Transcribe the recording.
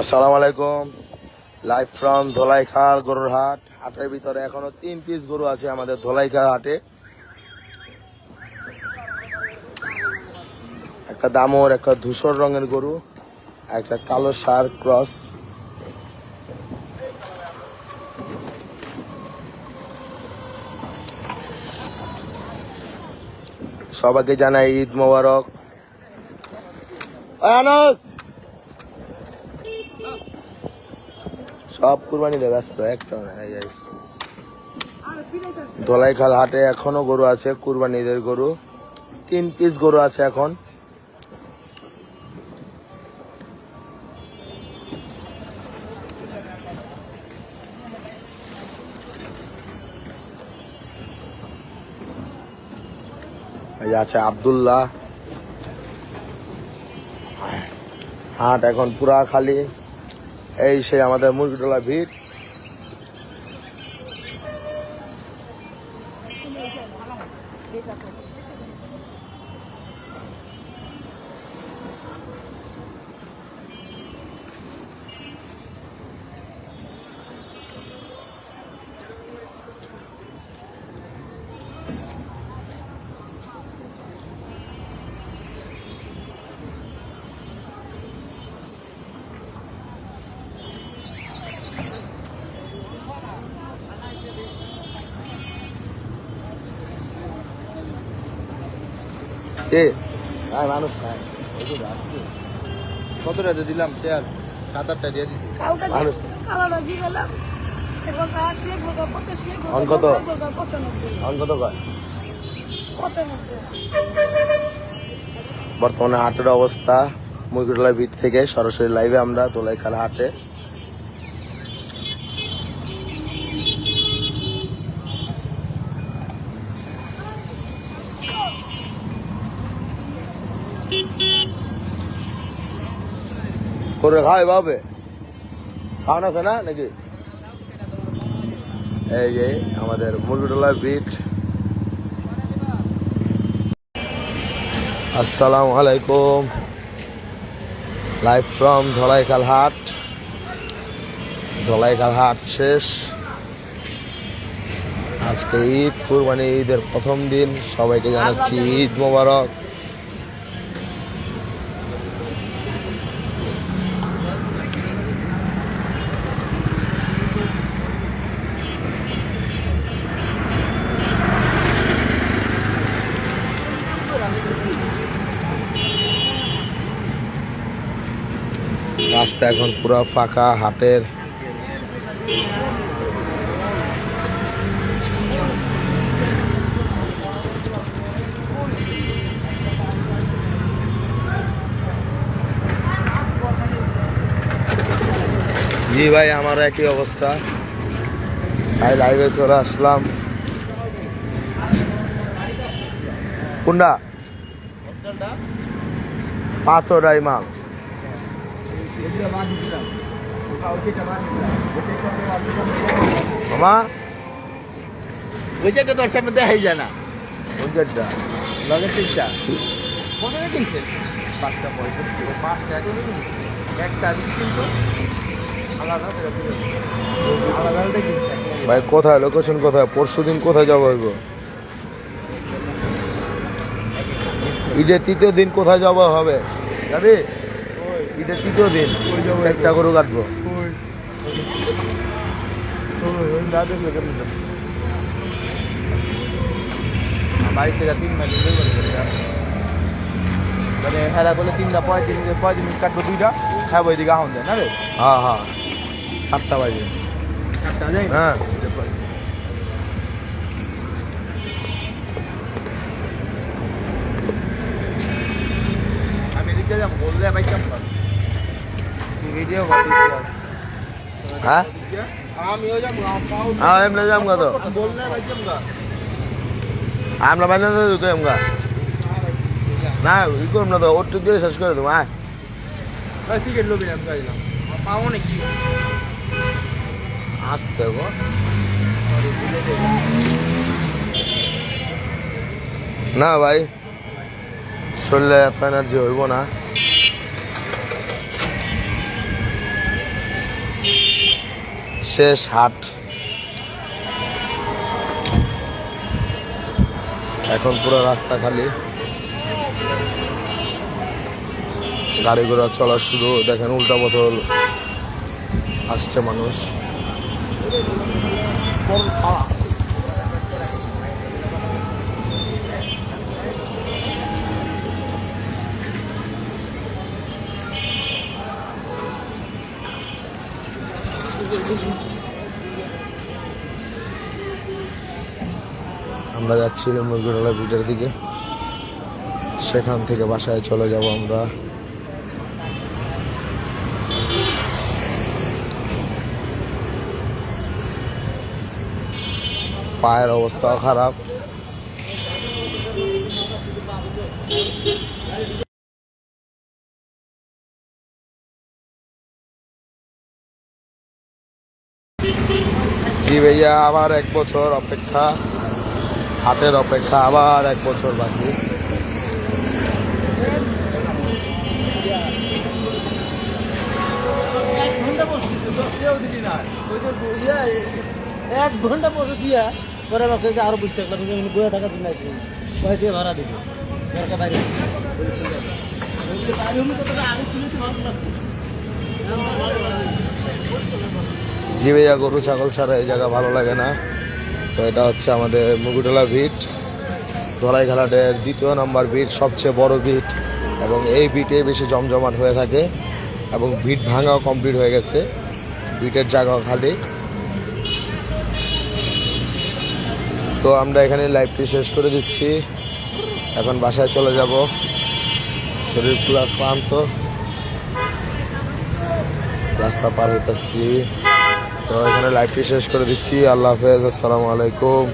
আসসালামু আলাইকুম। Live from ধলাইখাল গরুর হাট। হাটের ভিতরে এখনো 3 পিস গরু আছে আমাদের ধলাইখাল হাটে। একটা দামর, একটা ধূসর রঙের গরু, একটা কালো ষাঁড় ক্রস। সবাইকে জানাই ঈদ মোবারক। আনাস সব কুরবানিতে ব্যস্ত, একটা ধলাইখাল হাটে এখনো গরু আছে, কুরবানিদের গরু 3 পিস গরু আছে এখন। আছে আব্দুল্লাহ। হাট এখন পুরা খালি। এই সে আমাদের মুরগিটোলা ভিড়। মানুষ নাই, কত টাকা দিলাম শেয়ার? 7-8টা দিয়ে দিছি। মানুষ অন কত কয়? বর্তমানে হাটের অবস্থা মুরগিটোলা ভিড় থেকে সরাসরি লাইভে আমরা ধলাইখাল হাটে। করে খাওয়াই ভাবে খাওয়ানো আছে না নাকি? এই যে আমাদের মুরগিটোলা বিট। আসসালামু আলাইকুম। লাইভ ফ্রম ধলাইখাল হাট। ধলাইখাল হাট শেষ। আজকে ঈদ, কুরবানি ঈদের প্রথম দিন। সবাইকে জানাচ্ছি ঈদ মোবারক। রাস্তা এখন পুরো ফাঁকা হাটের। জি ভাই, আমার একই অবস্থা। তাই লাইভে চলে আসলাম। কোনটা? 500 মাল। মামা ওইটা তোর সামনে দেখাই যায় না। কোন চারটা? লগের 3টা কত কিনছে? 5টা 5টা একটা কিন্তু আলাদা আলাদা কিনছে। ভাই কোথায় লোকেশন, কোথায়? পরশুদিন কোথায় যাবো? ঈদের 3য় দিন কোথায় যাবো হবে? যাবি? ঈদের 3য় দিন একটা গরু কাটবো। বাড়ি থেকে 3 মাইল মানে হেরা করলে 3টা 35 কাটবো 2টা। হ্যাঁ ওইদিকে আহন যায় না রে? হ্যাঁ হ্যাঁ, 7টা বাজে। 7টা যায়? হ্যাঁ আমি এদিকে যাবো বললে ভাই কেমন ভিডিও করতেছি। হ্যাঁ আমিও যাবো হ্যাঁ, এমনি যাম গা তো। বললে ভাই কেমন আমরা বাইরে তো এমগা না ই করুন না তো, ওর টুক দিয়ে শেষ করে দেবো। হ্যাঁ টিকিট লবি আমি গাইলাম পাবো নাকি আসতে গো। না ভাই, শরীরে এত এনার্জি হইব না। শেষ হাট। এখন পুরো রাস্তা খালি, গাড়ি ঘোড়া চলা শুরু। দেখেন উল্টা বোতল আসছে মানুষ। আমরা যাচ্ছি মুরগিওয়ালা ভিটের দিকে, সেখান থেকে বাসায় চলে যাব আমরা। পায়ের অবস্থাও খারাপ। জি ভাইয়া, আবার 1 বছর অপেক্ষা, হাটের অপেক্ষা আবার 1 বছর বাকি। এক ঘন্টা বসে দিয়া পরে আমাকে আরো 20 টাকা লাগবে, বইয়া টাকা দিন আসি কয় দিয়ে ভাড়া দিব দরকার বাইরে জি ভাইয়া, গরু ছাগল ছাড়া এই জায়গা ভালো লাগে না। তো এটা হচ্ছে আমাদের মুরগিওয়ালা ভিট, ধলাইখালাটের 2য় নম্বর ভিট, সবচেয়ে বড় ভিট, এবং এই ভিটে বেশি জমজমাট হয়ে থাকে। এবং ভিট ভাঙাও কমপ্লিট হয়ে গেছে, ভিটের জায়গাও খালি। তো আমরা এখানে লাইভটি শেষ করে দিচ্ছি, এখন বাসায় চলে যাব। শরীর পুরো ক্লান্ত, রাস্তা পার হইতেছি। তো এখানে লাইভটি শেষ করে দিচ্ছি। আল্লাহ হাফেজ, আসসালামু আলাইকুম।